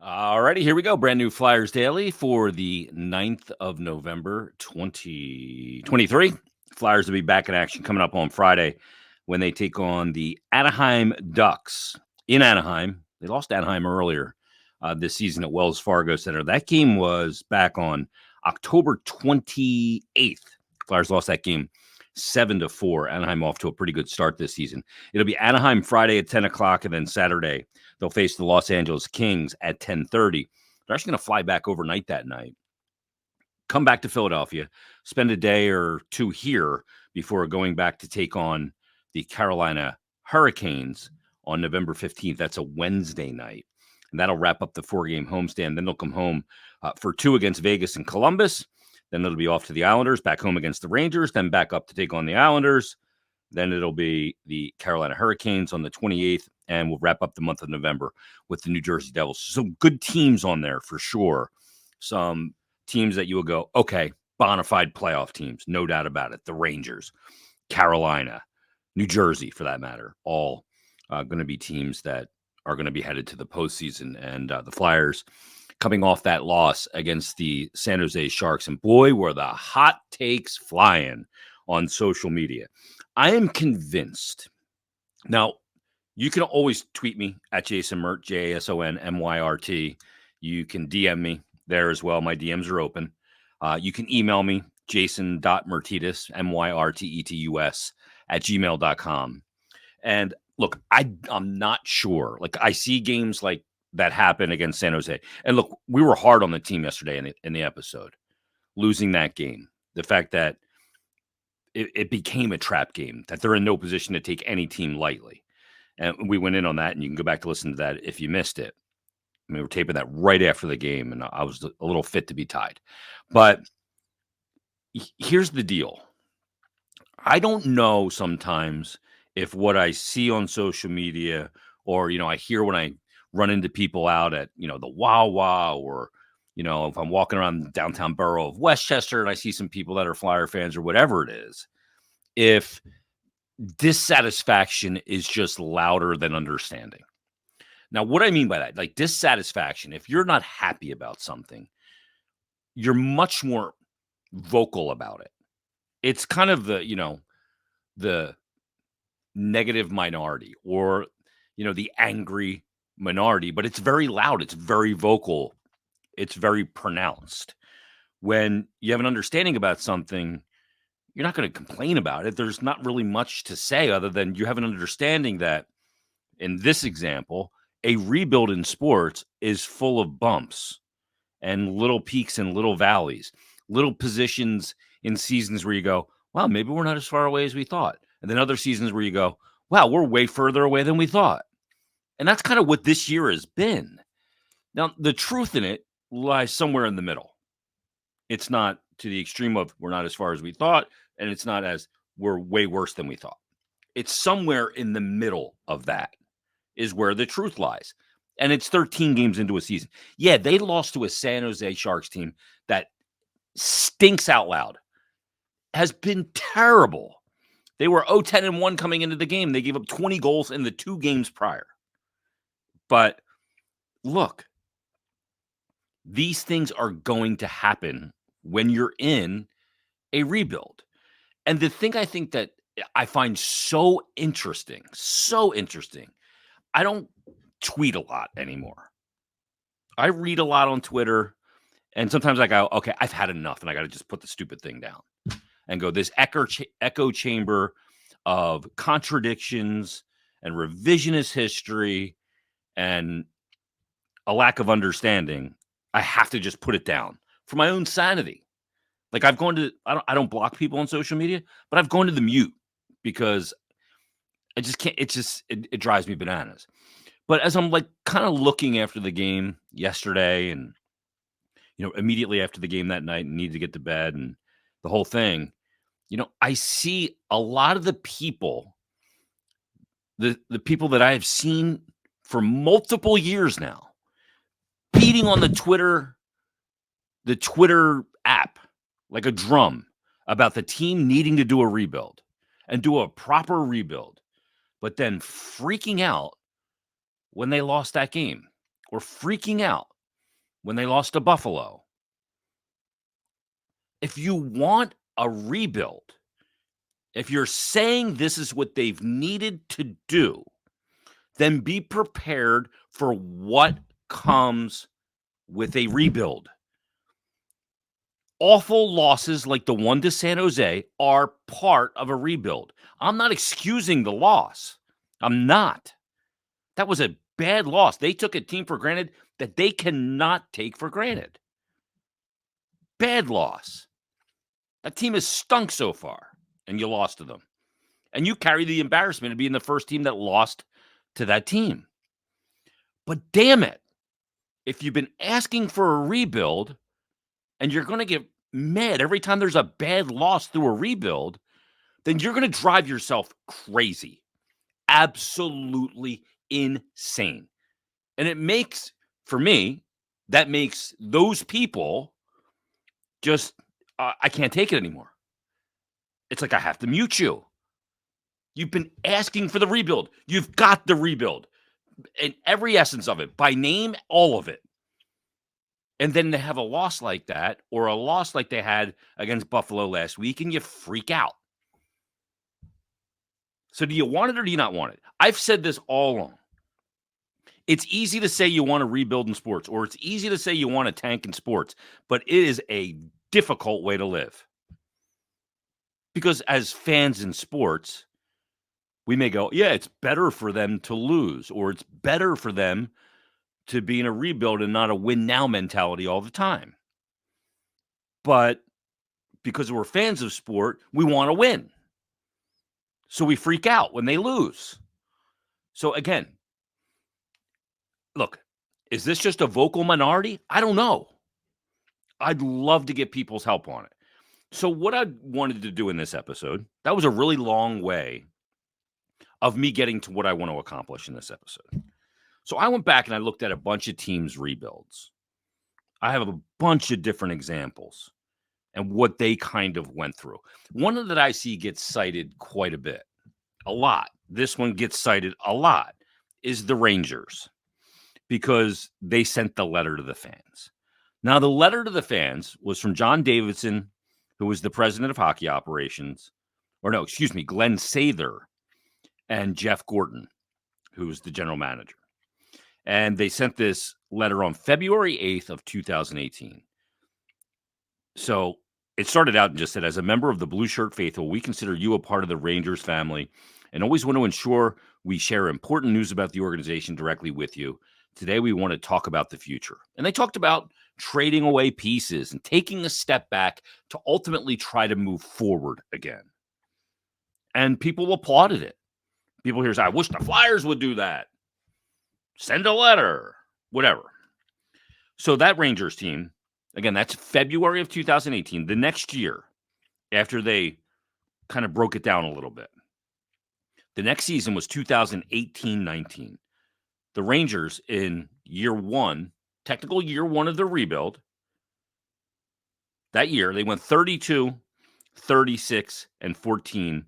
Alrighty, here we go. Brand new Flyers Daily for the 9th of November, 2023. Flyers will be back in action coming up on Friday when they take on the Anaheim Ducks in Anaheim. They lost Anaheim earlier this season at Wells Fargo Center. That game was back on October 28th. Flyers lost that game 7-4. Anaheim off to a pretty good start this season. It'll be Anaheim Friday at 10 o'clock, and then Saturday they'll face the Los Angeles Kings at 10:30. They're actually going to fly back overnight that night, come back to Philadelphia, spend a day or two here before going back to take on the Carolina Hurricanes on November 15th. That's a Wednesday night. And that'll wrap up the four-game homestand. Then they'll come home for two against Vegas and Columbus. Then it'll be off to the Islanders, back home against the Rangers, then back up to take on the Islanders. Then it'll be the Carolina Hurricanes on the 28th, and we'll wrap up the month of November with the New Jersey Devils. Some good teams on there for sure. Some teams that you will go, okay, bona fide playoff teams, no doubt about it. The Rangers, Carolina, New Jersey, for that matter, all going to be teams that are going to be headed to the postseason. And the Flyers coming off that loss against the San Jose Sharks. And boy, were the hot takes flying on social media. I am convinced. Now, you can always tweet me at Jason Myrt, JasonMyrt. You can DM me there as well. My DMs are open. You can email me, jason.myrtetus, Myrtetus, at gmail.com. And look, I'm not sure. Like, I see games like that happen against San Jose. And look, we were hard on the team yesterday in the episode, losing that game. The fact that it became a trap game, that they're in no position to take any team lightly. And we went in on that, and you can go back to listen to that if you missed it. I mean, we were taping that right after the game, and I was a little fit to be tied. But here's the deal. I don't know sometimes if what I see on social media or, I hear when I run into people out at, the Wawa or, if I'm walking around the downtown borough of Westchester and I see some people that are Flyer fans or whatever it is, if dissatisfaction is just louder than understanding. Now, what I mean by that, like dissatisfaction, if you're not happy about something, you're much more vocal about it. It's kind of the negative minority or, the angry minority, but it's very loud. It's very vocal. It's very pronounced. When you have an understanding about something, you're not going to complain about it. There's not really much to say other than you have an understanding that in this example, a rebuild in sports is full of bumps and little peaks and little valleys, little positions in seasons where you go, wow, maybe we're not as far away as we thought. And then other seasons where you go, wow, we're way further away than we thought. And that's kind of what this year has been. Now, the truth in it lies somewhere in the middle. It's not to the extreme of we're not as far as we thought, and it's not as we're way worse than we thought. It's somewhere in the middle of that is where the truth lies. And it's 13 games into a season. Yeah, they lost to a San Jose Sharks team that stinks out loud, has been terrible. They were 0-10-1 coming into the game. They gave up 20 goals in the 2 games prior. But look, these things are going to happen when you're in a rebuild. And the thing I think that I find so interesting, I don't tweet a lot anymore. I read a lot on Twitter, and sometimes I go, okay, I've had enough, and I got to just put the stupid thing down and go, this echo chamber of contradictions and revisionist history and a lack of understanding. I have to just put it down for my own sanity. Like I've gone to, I don't block people on social media, but I've gone to the mute because I just can't, it drives me bananas. But as I'm like kind of looking after the game yesterday and, immediately after the game that night and need to get to bed and the whole thing, I see a lot of the people, the people that I have seen for multiple years now, beating on the Twitter app like a drum about the team needing to do a rebuild and do a proper rebuild, but then freaking out when they lost that game or freaking out when they lost to Buffalo. If you want a rebuild, if you're saying this is what they've needed to do, then be prepared for what comes with a rebuild. Awful losses like the one to San Jose are part of a rebuild. I'm not excusing the loss. I'm not. That was a bad loss. They took a team for granted that they cannot take for granted. Bad loss. That team has stunk so far, and you lost to them. And you carry the embarrassment of being the first team that lost to that team. But damn it, if you've been asking for a rebuild and you're going to get mad every time there's a bad loss through a rebuild, then you're going to drive yourself crazy. Absolutely insane. And it makes, for me, that makes those people just, I can't take it anymore. It's like I have to mute you. You've been asking for the rebuild. You've got the rebuild. And every essence of it, by name, all of it. And then they have a loss like that, or a loss like they had against Buffalo last week, and you freak out. So do you want it or do you not want it? I've said this all along. It's easy to say you want to rebuild in sports, or it's easy to say you want to tank in sports, but it is a difficult way to live. Because as fans in sports, we may go, yeah, it's better for them to lose, or it's better for them to be in a rebuild and not a win now mentality all the time. But because we're fans of sport, we want to win. So we freak out when they lose. So again, look, is this just a vocal minority? I don't know. I'd love to get people's help on it. So what I wanted to do in this episode, that was a really long way of me getting to what I want to accomplish in this episode. So I went back and I looked at a bunch of teams' rebuilds. I have a bunch of different examples and what they kind of went through. One that I see gets cited quite a bit, a lot. This one gets cited a lot, is the Rangers, because they sent the letter to the fans. Now, the letter to the fans was from John Davidson, who was the president of hockey operations, Glenn Sather, and Jeff Gorton, who was the general manager. And they sent this letter on February 8th of 2018. So it started out and just said, as a member of the Blue Shirt Faithful, we consider you a part of the Rangers family and always want to ensure we share important news about the organization directly with you. Today, we want to talk about the future. And they talked about trading away pieces and taking a step back to ultimately try to move forward again. And people applauded it. People here say, I wish the Flyers would do that. Send a letter, whatever. So that Rangers team, again, that's February of 2018, the next year, after they kind of broke it down a little bit. The next season was 2018-19. The Rangers in year one, technical year one of the rebuild, that year, they went 32, 36, and 14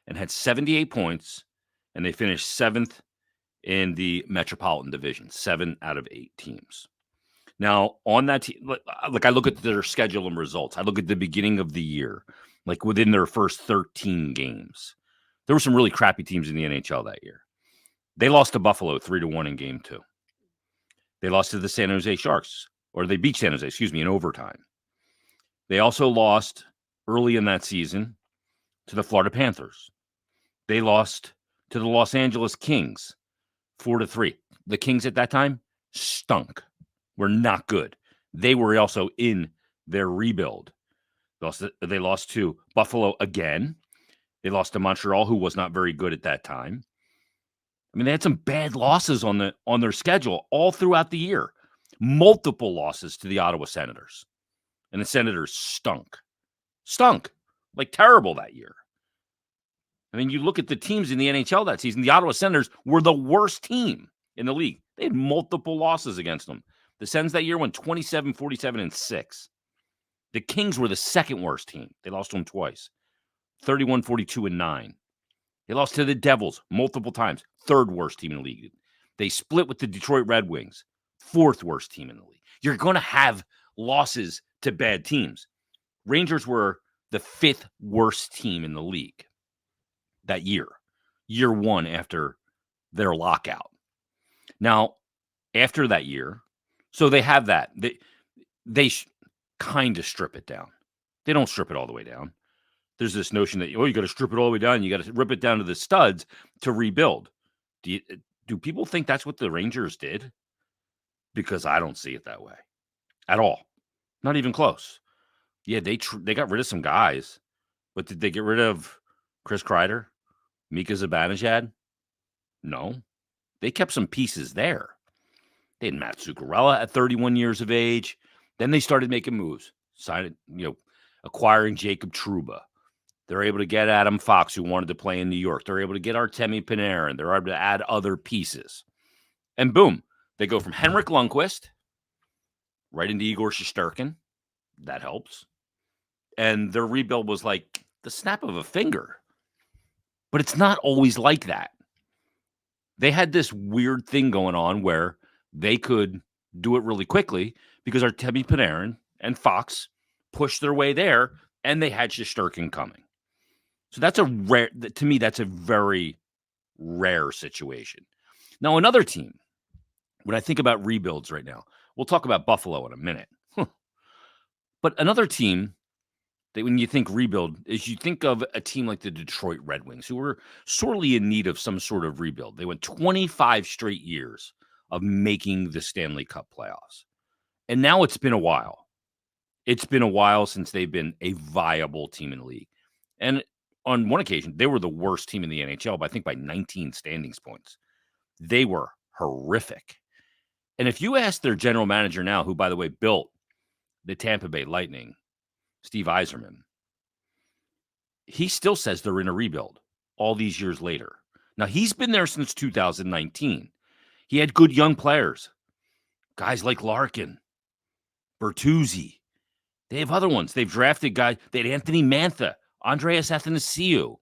and had 78 points, and they finished 7th in the Metropolitan Division, 7 out of 8 teams. Now, on that team, like I look at their schedule and results. I look at the beginning of the year, like within their first 13 games. There were some really crappy teams in the NHL that year. They lost to Buffalo 3-1 in game 2. They lost to the San Jose Sharks, or they beat San Jose, in overtime. They also lost early in that season to the Florida Panthers. They lost to the Los Angeles Kings 4-3. The Kings at that time stunk. Were not good. They were also in their rebuild. They lost to Buffalo again. They lost to Montreal, who was not very good at that time. I mean, they had some bad losses on their schedule all throughout the year. Multiple losses to the Ottawa Senators. And the Senators stunk. Like terrible that year. I mean, you look at the teams in the NHL that season, the Ottawa Senators were the worst team in the league. They had multiple losses against them. The Sens that year went 27, 47, and 6. The Kings were the second worst team. They lost to them twice. 31, 42, and 9. They lost to the Devils multiple times. Third worst team in the league. They split with the Detroit Red Wings. 4th worst team in the league. You're going to have losses to bad teams. Rangers were the 5th worst team in the league that year 1 after their lockout. Now, after that year, so they have that. They kind of strip it down. They don't strip it all the way down. There's this notion that, you got to strip it all the way down. You got to rip it down to the studs to rebuild. Do people think that's what the Rangers did? Because I don't see it that way at all. Not even close. Yeah, they got rid of some guys, but did they get rid of Chris Kreider, Mika Zibanejad? No. They kept some pieces there. They had Matt Zuccarello at 31 years of age. Then they started making moves, acquiring Jacob Trouba. They're able to get Adam Fox, who wanted to play in New York. They're able to get Artemi Panarin. They're able to add other pieces. And boom, they go from Henrik Lundqvist right into Igor Shesterkin. That helps. And their rebuild was like the snap of a finger. But it's not always like that. They had this weird thing going on where they could do it really quickly because Artemi Panarin and Fox pushed their way there, and they had Shesterkin coming. So that's to me, that's a very rare situation. Now, another team, when I think about rebuilds right now, we'll talk about Buffalo in a minute. But another team that when you think rebuild is you think of a team like the Detroit Red Wings, who were sorely in need of some sort of rebuild. They went 25 straight years of making the Stanley Cup playoffs. And now it's been a while. It's been a while since they've been a viable team in the league. And on one occasion, they were the worst team in the NHL, but I think by 19 standings points. They were horrific. And if you ask their general manager now, who, by the way, built the Tampa Bay Lightning, Steve Yzerman, he still says they're in a rebuild all these years later. Now, he's been there since 2019. He had good young players, guys like Larkin, Bertuzzi. They have other ones. They've drafted guys. They had Anthony Mantha, Andreas Athanasiou.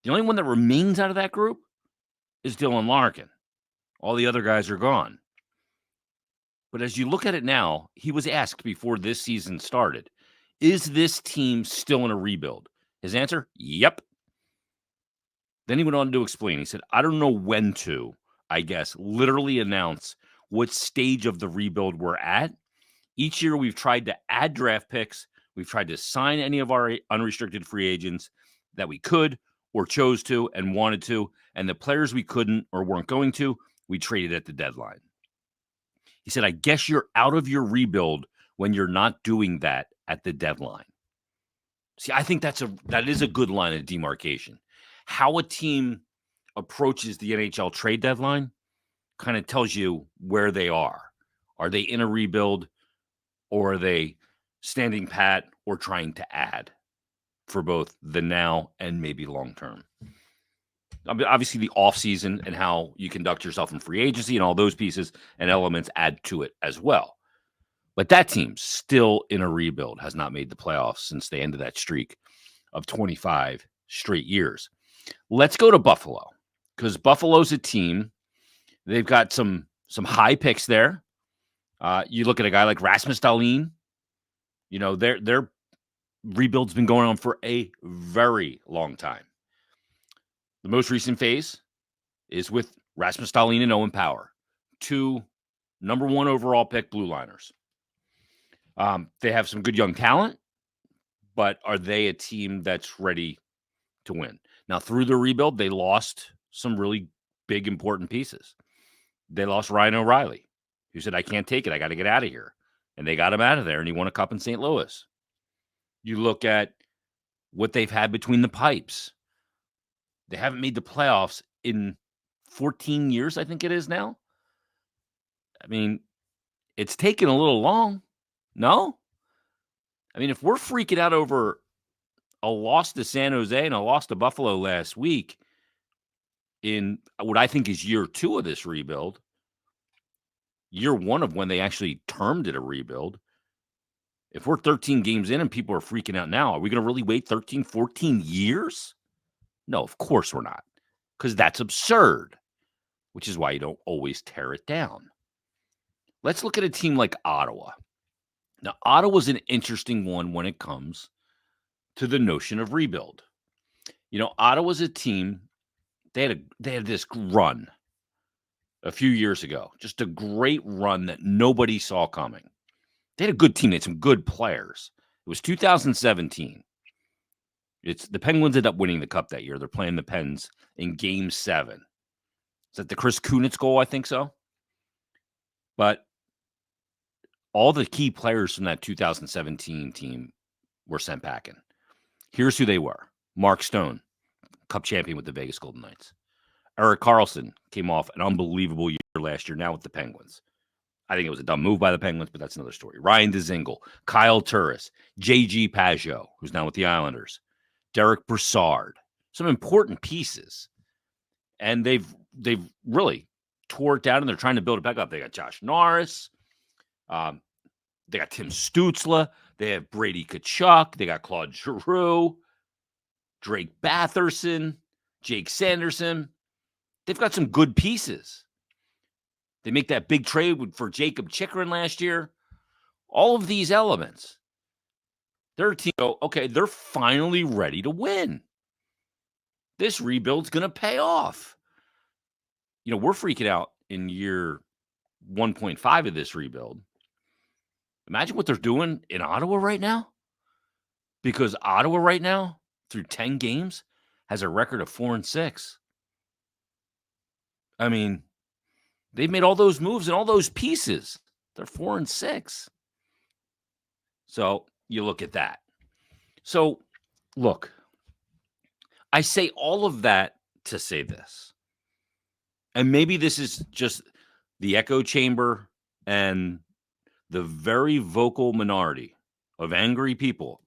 The only one that remains out of that group is Dylan Larkin. All the other guys are gone. But as you look at it now, he was asked before this season started, is this team still in a rebuild? His answer, yep. Then he went on to explain. He said, I don't know when to, I guess, literally announce what stage of the rebuild we're at. Each year we've tried to add draft picks. We've tried to sign any of our unrestricted free agents that we could or chose to and wanted to. And the players we couldn't or weren't going to, we traded at the deadline. He said, I guess you're out of your rebuild when you're not doing that at the deadline. See, I think that is a good line of demarcation. How a team approaches the NHL trade deadline kind of tells you where they are. Are they in a rebuild, or are they standing pat or trying to add for both the now and maybe long term? Obviously, the offseason and how you conduct yourself in free agency and all those pieces and elements add to it as well. But that team's still in a rebuild, has not made the playoffs since they ended that streak of 25 straight years. Let's go to Buffalo, because Buffalo's a team. They've got some high picks there. You look at a guy like Rasmus Dahlin. You know, their rebuild's been going on for a very long time. The most recent phase is with Rasmus Dahlin and Owen Power, 2 number 1 overall pick blue liners. They have some good young talent, but are they a team that's ready to win? Now, through the rebuild, they lost some really big, important pieces. They lost Ryan O'Reilly, who said, I can't take it. I got to get out of here. And they got him out of there, and he won a cup in St. Louis. You look at what they've had between the pipes. They haven't made the playoffs in 14 years, I think it is now. I mean, it's taken a little long. No? I mean, if we're freaking out over a loss to San Jose and a loss to Buffalo last week in what I think is year 2 of this rebuild, year 1 of when they actually termed it a rebuild, if we're 13 games in and people are freaking out now, are we going to really wait 13, 14 years? No, of course we're not, because that's absurd, which is why you don't always tear it down. let's look at a team like Ottawa. Now, Ottawa's an interesting one when it comes to the notion of rebuild. Ottawa's a team, they had this run a few years ago, just a great run that nobody saw coming. They had a good team. They had some good players. It was 2017. The Penguins ended up winning the Cup that year. They're playing the Pens in Game 7. Is that the Chris Kunitz goal? I think so. But all the key players from that 2017 team were sent packing. Here's who they were. Mark Stone, Cup champion with the Vegas Golden Knights. Erik Karlsson came off an unbelievable year last year, now with the Penguins. I think it was a dumb move by the Penguins, but that's another story. Ryan Dzingel, Kyle Turris, J.G. Pageau, who's now with the Islanders, Derek Brassard, some important pieces. And they've really tore it down, and they're trying to build it back up. They got Josh Norris. They got Tim Stützle. They have Brady Tkachuk. They got Claude Giroux, Drake Batherson, Jake Sanderson. They've got some good pieces. They make that big trade for Jacob Chikrin last year. All of these elements. Their team, okay, they're finally ready to win. This rebuild's going to pay off. We're freaking out in year 1.5 of this rebuild. Imagine what they're doing in Ottawa right now. Because Ottawa right now, through 10 games, has a record of 4-6. I mean, they've made all those moves and all those pieces. They're 4-6. So you look at that. So, look, I say all of that to say this. And maybe this is just the echo chamber and the very vocal minority of angry people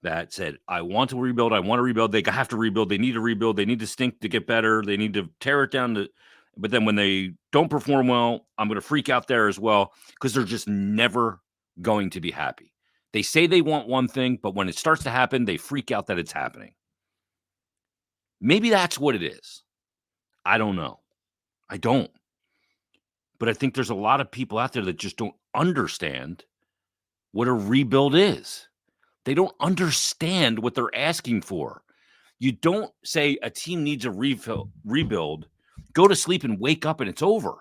that said, I want to rebuild. I want to rebuild. They have to rebuild. They need to rebuild. They need to stink to get better. They need to tear it down. But then when they don't perform well, I'm going to freak out there as well, because they're just never going to be happy. They say they want one thing, but when it starts to happen, they freak out that it's happening. Maybe that's what it is. I don't know. I don't. But I think there's a lot of people out there that just don't understand what a rebuild is. They don't understand what they're asking for. You don't say a team needs a rebuild, go to sleep and wake up and it's over.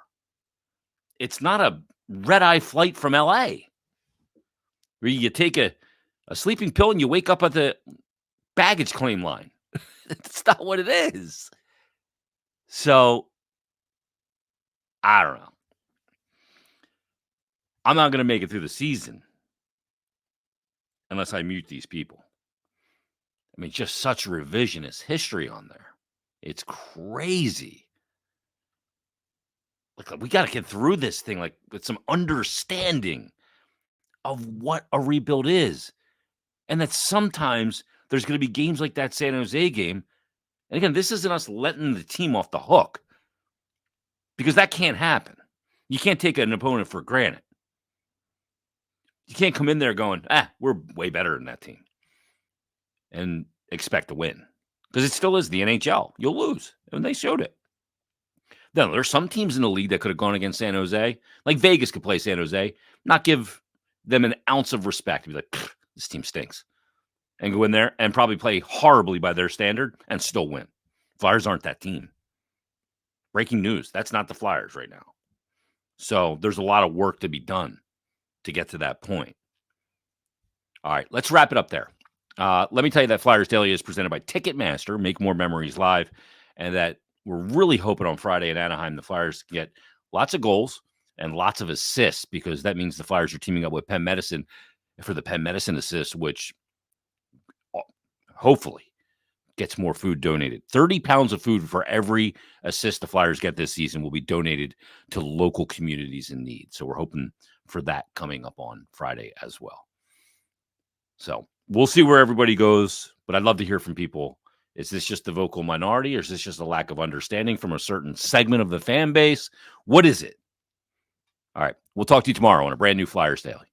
It's not a red-eye flight from L.A. where you take a sleeping pill and you wake up at the baggage claim line. That's not what it is. So, I don't know. I'm not going to make it through the season unless I mute these people. I mean, just such revisionist history on there. It's crazy. Like, we got to get through this thing with some understanding of what a rebuild is. And that sometimes there's going to be games like that San Jose game. And again, this isn't us letting the team off the hook, because that can't happen. You can't take an opponent for granted. You can't come in there going, we're way better than that team and expect to win, because it still is the NHL. You'll lose, and they showed it. Then there's some teams in the league that could have gone against San Jose. Like Vegas could play San Jose, not give them an ounce of respect. Be like, this team stinks. And go in there and probably play horribly by their standard and still win. Flyers aren't that team. Breaking news. That's not the Flyers right now. So there's a lot of work to be done to get to that point. All right, let's wrap it up there. Let me tell you that Flyers Daily is presented by Ticketmaster, Make More Memories Live, and that we're really hoping on Friday in Anaheim the Flyers get lots of goals and lots of assists, because that means the Flyers are teaming up with Penn Medicine for the Penn Medicine assist, which hopefully gets more food donated. 30 pounds of food for every assist the Flyers get this season will be donated to local communities in need. So we're hoping for that coming up on Friday as well. So we'll see where everybody goes, but I'd love to hear from people. Is this just the vocal minority, or is this just a lack of understanding from a certain segment of the fan base? What is it? All right. We'll talk to you tomorrow on a brand new Flyers Daily.